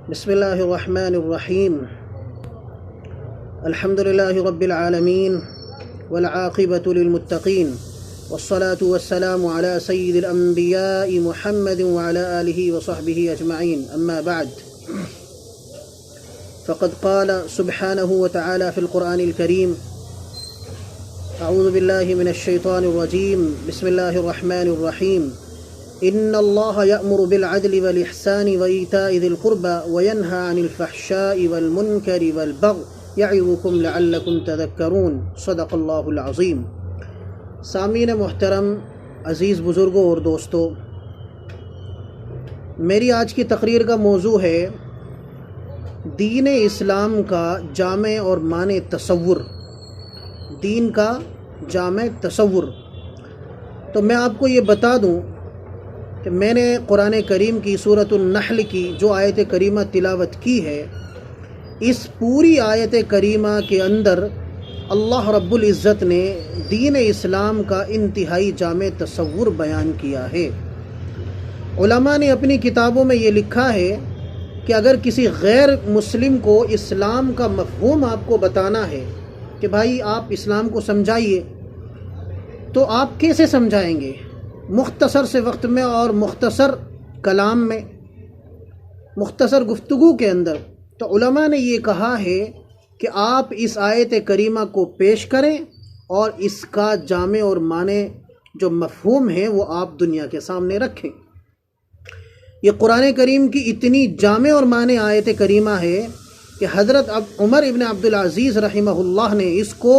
بسم اللہ الرحمن الرحیم الحمد للہ رب العالمین والعاقبۃ للمتقین والصلاة والسلام على سید الانبیاء محمد وعلى آلہ وصحبہ اجمعین اما بعد فقد قال سبحانہ وتعالى في القرآن الكریم اعوذ باللہ من الشیطان الرجیم بسم اللہ الرحمن الرحیم ان اللہ یأمر بالعدل والإحسان وإیتاء ذی القربى وینہی عن الفحشاء والمنکر والبغی یعظکم لعلکم تذکرون صدق اللہ العظیم۔ سامعین محترم، عزیز بزرگوں اور دوستو، میری آج کی تقریر کا موضوع ہے دین اسلام کا جامع اور معنی تصور۔ دین کا جامع تصور۔ تو میں آپ کو یہ بتا دوں کہ میں نے قرآن کریم کی سورۃ النحل کی جو آیت کریمہ تلاوت کی ہے، اس پوری آیت کریمہ کے اندر اللہ رب العزت نے دین اسلام کا انتہائی جامع تصور بیان کیا ہے۔ علماء نے اپنی کتابوں میں یہ لکھا ہے کہ اگر کسی غیر مسلم کو اسلام کا مفہوم آپ کو بتانا ہے کہ بھائی آپ اسلام کو سمجھائیے، تو آپ کیسے سمجھائیں گے؟ مختصر سے وقت میں اور مختصر کلام میں، مختصر گفتگو کے اندر۔ تو علماء نے یہ کہا ہے کہ آپ اس آیت کریمہ کو پیش کریں اور اس کا جامع اور معنی جو مفہوم ہے وہ آپ دنیا کے سامنے رکھیں۔ یہ قرآن کریم کی اتنی جامع اور معنی آیت کریمہ ہے کہ حضرت عمر ابن عبدالعزیز رحمہ اللہ نے اس کو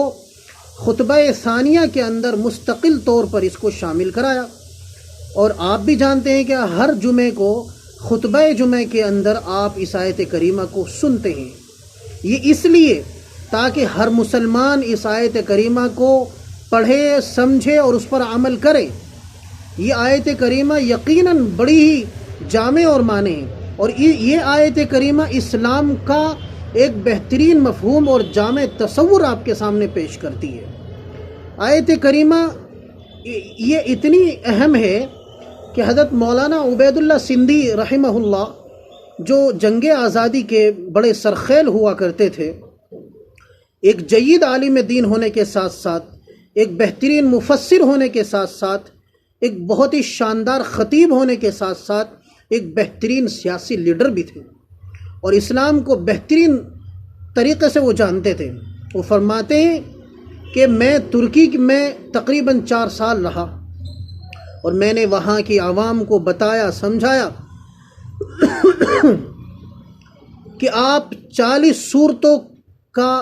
خطبہ ثانیہ کے اندر مستقل طور پر اس کو شامل کرایا، اور آپ بھی جانتے ہیں کہ ہر جمعے کو خطبہ جمعے کے اندر آپ اس آیت کریمہ کو سنتے ہیں۔ یہ اس لیے تاکہ ہر مسلمان اس آیت کریمہ کو پڑھے، سمجھے اور اس پر عمل کرے۔ یہ آیت کریمہ یقیناً بڑی ہی جامع اور معنی ہے، اور یہ آیت کریمہ اسلام کا ایک بہترین مفہوم اور جامع تصور آپ کے سامنے پیش کرتی ہے۔ آیت کریمہ یہ اتنی اہم ہے کہ حضرت مولانا عبید اللہ سندھی رحمہ اللہ، جو جنگ آزادی کے بڑے سرخیل ہوا کرتے تھے، ایک جید عالم دین ہونے کے ساتھ ساتھ، ایک بہترین مفسر ہونے کے ساتھ ساتھ، ایک بہت ہی شاندار خطیب ہونے کے ساتھ ساتھ ایک بہترین سیاسی لیڈر بھی تھے، اور اسلام کو بہترین طریقے سے وہ جانتے تھے۔ وہ فرماتے ہیں کہ میں ترکی میں تقریباً 4 سال رہا، اور میں نے وہاں کی عوام کو بتایا، سمجھایا کہ آپ 40 صورتوں کا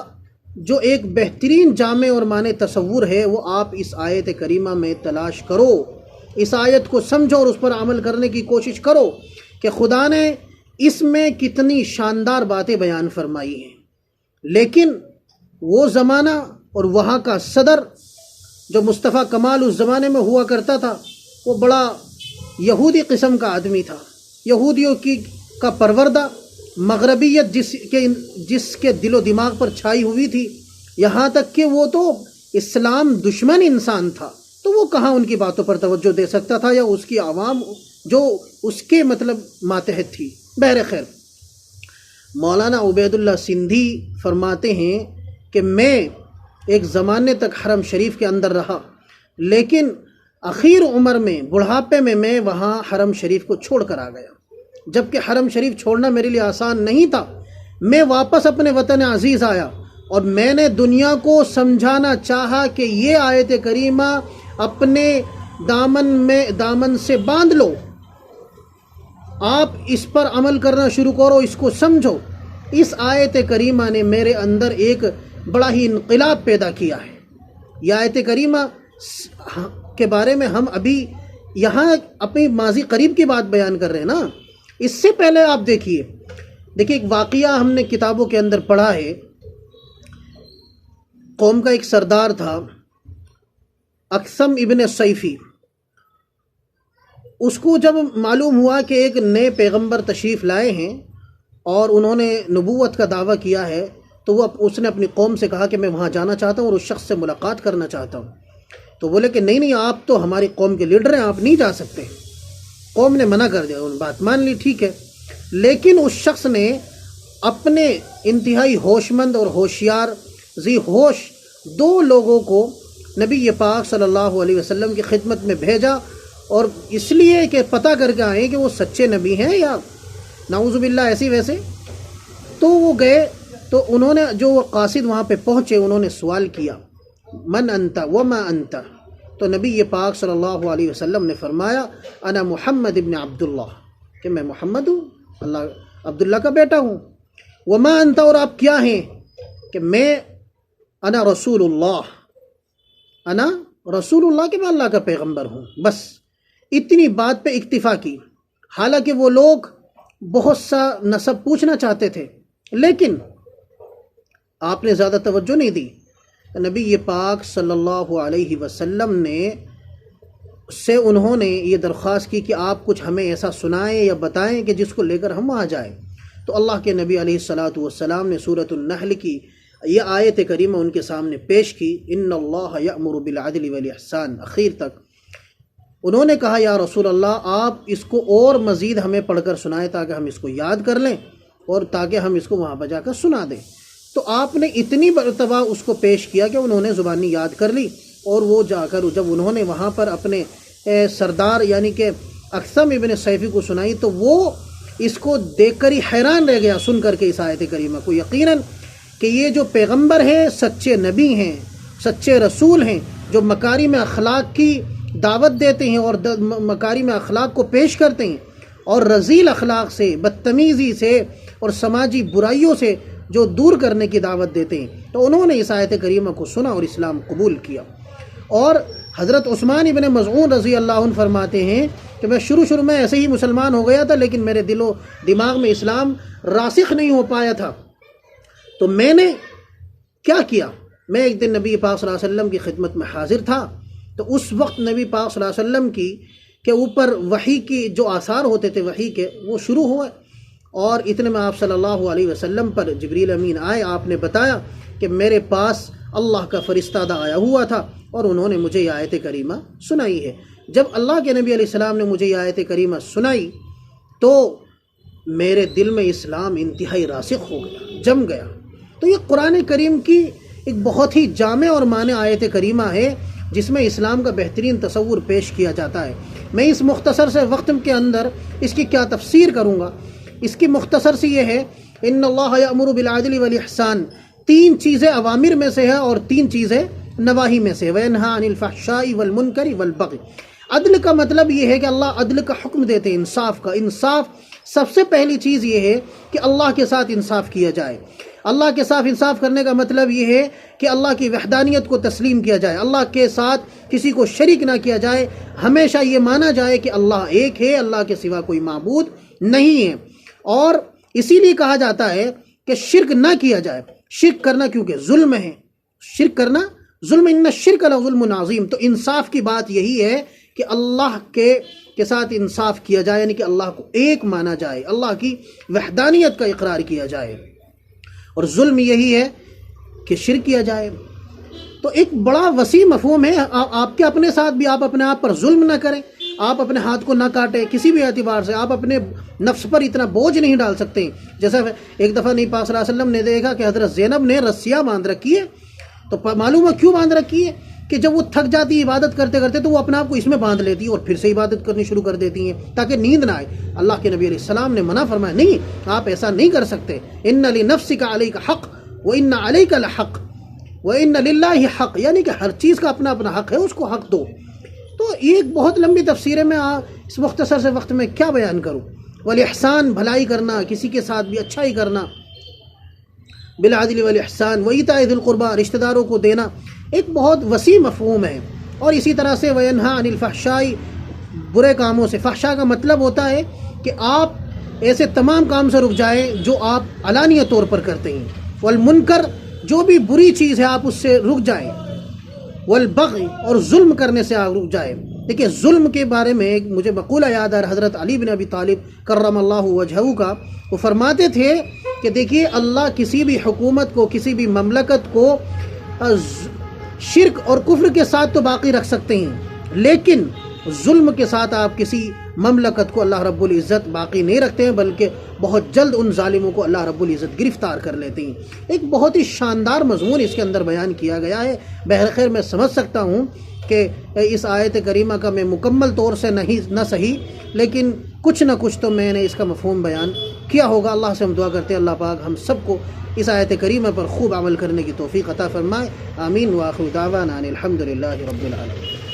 جو ایک بہترین جامع اور معنی تصور ہے وہ آپ اس آیت کریمہ میں تلاش کرو، اس آیت کو سمجھو اور اس پر عمل کرنے کی کوشش کرو کہ خدا نے اس میں کتنی شاندار باتیں بیان فرمائی ہیں۔ لیکن وہ زمانہ اور وہاں کا صدر جو مصطفیٰ کمال اس زمانے میں ہوا کرتا تھا، وہ بڑا یہودی قسم کا آدمی تھا، یہودیوں کا پروردہ، مغربیت جس کے دل و دماغ پر چھائی ہوئی تھی، یہاں تک کہ وہ تو اسلام دشمن انسان تھا، تو وہ کہاں ان کی باتوں پر توجہ دے سکتا تھا، یا اس کی عوام جو اس کے ماتحت تھی۔ بہرخیر، مولانا عبید اللہ سندھی فرماتے ہیں کہ میں ایک زمانے تک حرم شریف کے اندر رہا، لیکن اخیر عمر میں، بڑھاپے میں وہاں حرم شریف کو چھوڑ کر آ گیا۔ جبکہ حرم شریف چھوڑنا میرے لیے آسان نہیں تھا، میں واپس اپنے وطن عزیز آیا، اور میں نے دنیا کو سمجھانا چاہا کہ یہ آیت کریمہ اپنے دامن سے باندھ لو، آپ اس پر عمل کرنا شروع کرو، اس کو سمجھو۔ اس آیت کریمہ نے میرے اندر ایک بڑا ہی انقلاب پیدا کیا ہے۔ یہ آیت کریمہ کے بارے میں ہم ابھی یہاں اپنی ماضی قریب کی بات بیان کر رہے ہیں نا، اس سے پہلے آپ دیکھیے ایک واقعہ ہم نے کتابوں کے اندر پڑھا ہے۔ قوم کا ایک سردار تھا، اقسم ابن سیفی۔ اس کو جب معلوم ہوا کہ ایک نئے پیغمبر تشریف لائے ہیں اور انہوں نے نبوت کا دعویٰ کیا ہے، تو اس نے اپنی قوم سے کہا کہ میں وہاں جانا چاہتا ہوں اور اس شخص سے ملاقات کرنا چاہتا ہوں۔ تو بولے کہ نہیں، آپ تو ہماری قوم کے لیڈر ہیں، آپ نہیں جا سکتے۔ قوم نے منع کر دیا، ان بات مان لی، ٹھیک ہے۔ لیکن اس شخص نے اپنے انتہائی ہوشمند اور ہوشیار ذی ہوش 2 لوگوں کو نبی پاک صلی اللہ علیہ وسلم کی خدمت میں بھیجا، اور اس لیے کہ پتہ کر کے آئیں کہ وہ سچے نبی ہیں یا نعوذ باللہ ایسی ویسے۔ تو وہ گئے، تو انہوں نے جو وہ قاصد وہاں پہ پہنچے، انہوں نے سوال کیا من انت وما انت، تو نبی پاک صلی اللہ علیہ وسلم نے فرمایا انا محمد ابن عبداللہ، کہ میں محمد ہوں، عبداللہ کا بیٹا ہوں۔ وما انت، اور آپ کیا ہیں؟ کہ میں انا رسول اللہ، انا رسول اللہ، کہ میں اللہ کا پیغمبر ہوں۔ بس اتنی بات پہ اکتفا کی، حالانکہ وہ لوگ بہت سا نسب پوچھنا چاہتے تھے، لیکن آپ نے زیادہ توجہ نہیں دی۔ نبی پاک صلی اللہ علیہ وسلم نے سے انہوں نے یہ درخواست کی کہ آپ کچھ ہمیں ایسا سنائیں یا بتائیں کہ جس کو لے کر ہم وہاں جائیں۔ تو اللہ کے نبی علیہ الصلاۃ والسلام نے سورۃ النحل کی یہ آیت کریمہ ان کے سامنے پیش کی، ان اللہ یأمر بالعدل والاحسان، اخیر تک۔ انہوں نے کہا یا رسول اللہ آپ اس کو اور مزید ہمیں پڑھ کر سنائیں تاکہ ہم اس کو یاد کر لیں اور تاکہ ہم اس کو وہاں بجا کر سنا دیں۔ تو آپ نے اتنی مرتبہ اس کو پیش کیا کہ انہوں نے زبانی یاد کر لی، اور وہ جا کر جب انہوں نے وہاں پر اپنے سردار یعنی کہ اقسم ابن سیفی کو سنائی، تو وہ اس کو دیکھ کر ہی حیران رہ گیا سن کر کے اس آیت کریمہ کو، یقیناً کہ یہ جو پیغمبر ہیں سچے نبی ہیں، سچے رسول ہیں، جو مکارم اخلاق کی دعوت دیتے ہیں اور مکارم اخلاق کو پیش کرتے ہیں، اور رذیل اخلاق سے، بدتمیزی سے اور سماجی برائیوں سے جو دور کرنے کی دعوت دیتے ہیں۔ تو انہوں نے اس آیت کریمہ کو سنا اور اسلام قبول کیا۔ اور حضرت عثمان ابن مظعون رضی اللہ عنہ فرماتے ہیں کہ میں شروع میں ایسے ہی مسلمان ہو گیا تھا، لیکن میرے دل و دماغ میں اسلام راسخ نہیں ہو پایا تھا۔ تو میں نے کیا کیا، میں ایک دن نبی پاک صلی اللہ علیہ وسلم کی خدمت میں حاضر تھا، تو اس وقت نبی پاک صلی اللہ علیہ وسلم کی کے اوپر وحی کی جو آثار ہوتے تھے وحی کے، وہ شروع ہوئے، اور اتنے میں آپ صلی اللہ علیہ وسلم پر جبریل امین آئے۔ آپ نے بتایا کہ میرے پاس اللہ کا فرستادہ آیا ہوا تھا اور انہوں نے مجھے یہ آیت کریمہ سنائی ہے۔ جب اللہ کے نبی علیہ السلام نے مجھے یہ آیت کریمہ سنائی تو میرے دل میں اسلام انتہائی راسخ ہو گیا، جم گیا۔ تو یہ قرآن کریم کی ایک بہت ہی جامع اور مانع آیت کریمہ ہے جس میں اسلام کا بہترین تصور پیش کیا جاتا ہے۔ میں اس مختصر سے وقت کے اندر اس کی کیا تفسیر کروں گا، اس کی مختصر سی یہ ہے، ان اللہ یأمر بالعدل والاحسان، 3 چیزیں اوامر میں سے ہے اور 3 چیزیں نواہی میں سے، وینہی عن الفحشاء والمنکر والبغی۔ عدل کا مطلب یہ ہے کہ اللہ عدل کا حکم دیتے ہیں، انصاف کا۔ انصاف سب سے پہلی چیز یہ ہے کہ اللہ کے ساتھ انصاف کیا جائے۔ اللہ کے ساتھ انصاف کرنے کا مطلب یہ ہے کہ اللہ کی وحدانیت کو تسلیم کیا جائے، اللہ کے ساتھ کسی کو شریک نہ کیا جائے، ہمیشہ یہ مانا جائے کہ اللہ ایک ہے، اللہ کے سوا کوئی معبود نہیں ہے۔ اور اسی لیے کہا جاتا ہے کہ شرک نہ کیا جائے، شرک کرنا کیونکہ ظلم ہے، شرک کرنا ظلم، ان الشرک لظلم عظیم۔ تو انصاف کی بات یہی ہے کہ اللہ کے ساتھ انصاف کیا جائے، یعنی کہ اللہ کو ایک مانا جائے، اللہ کی وحدانیت کا اقرار کیا جائے، اور ظلم یہی ہے کہ شرک کیا جائے۔ تو ایک بڑا وسیع مفہوم ہے، آپ کے اپنے ساتھ بھی آپ اپنے آپ پر ظلم نہ کریں، آپ اپنے ہاتھ کو نہ کاٹیں کسی بھی اعتبار سے، آپ اپنے نفس پر اتنا بوجھ نہیں ڈال سکتے۔ جیسا ایک دفعہ نبی پاک صلی اللہ علیہ وسلم نے دیکھا کہ حضرت زینب نے رسیاں باندھ رکھی ہے، تو معلوم ہے کیوں باندھ رکھی ہے کہ جب وہ تھک جاتی ہے عبادت کرتے کرتے تو وہ اپنے آپ کو اس میں باندھ لیتی ہے اور پھر سے عبادت کرنی شروع کر دیتی ہیں تاکہ نیند نہ آئے۔ اللہ کے نبی علیہ السلام نے منع فرمایا، نہیں آپ ایسا نہیں کر سکتے، ان لنفسک علیک حق وان علیک لحق وان للہ حق، یعنی کہ ہر چیز کا اپنا اپنا حق ہے، اس کو حق دو۔ تو یہ ایک بہت لمبی تفسیر ہے، میں اس مختصر سے وقت میں کیا بیان کروں۔ والاحسان، بھلائی کرنا، کسی کے ساتھ بھی اچھائی کرنا، بالعدل والاحسان وایتاء ذی القربى، رشتہ داروں کو دینا، ایک بہت وسیع مفہوم ہے۔ اور اسی طرح سے وینہی عن الفحشاء، برے کاموں سے۔ فحشاء کا مطلب ہوتا ہے کہ آپ ایسے تمام کام سے رک جائیں جو آپ علانیہ طور پر کرتے ہیں، والمنکر، جو بھی بری چیز ہے آپ اس سے رک جائیں، والبغی، اور ظلم کرنے سے آپ رک جائیں۔ دیکھیں ظلم کے بارے میں مجھے مقولہ یاد ہے حضرت علی بن ابی طالب کرم اللہ وجہہ کا، وہ فرماتے تھے کہ دیکھیے اللہ کسی بھی حکومت کو، کسی بھی مملکت کو شرک اور کفر کے ساتھ تو باقی رکھ سکتے ہیں، لیکن ظلم کے ساتھ آپ کسی مملکت کو اللہ رب العزت باقی نہیں رکھتے ہیں، بلکہ بہت جلد ان ظالموں کو اللہ رب العزت گرفتار کر لیتے ہیں۔ ایک بہت ہی شاندار مضمون اس کے اندر بیان کیا گیا ہے۔ بہرخیر میں سمجھ سکتا ہوں کہ اس آیت کریمہ کا میں مکمل طور سے نہ صحیح، لیکن کچھ نہ کچھ تو میں نے اس کا مفہوم بیان کیا ہوگا۔ اللہ سے ہم دعا کرتے ہیں اللہ پاک ہم سب کو اس آیت کریمہ پر خوب عمل کرنے کی توفیق عطا فرمائے۔ آمین۔ وآخر دعوانا ان الحمد للہ رب العالمین۔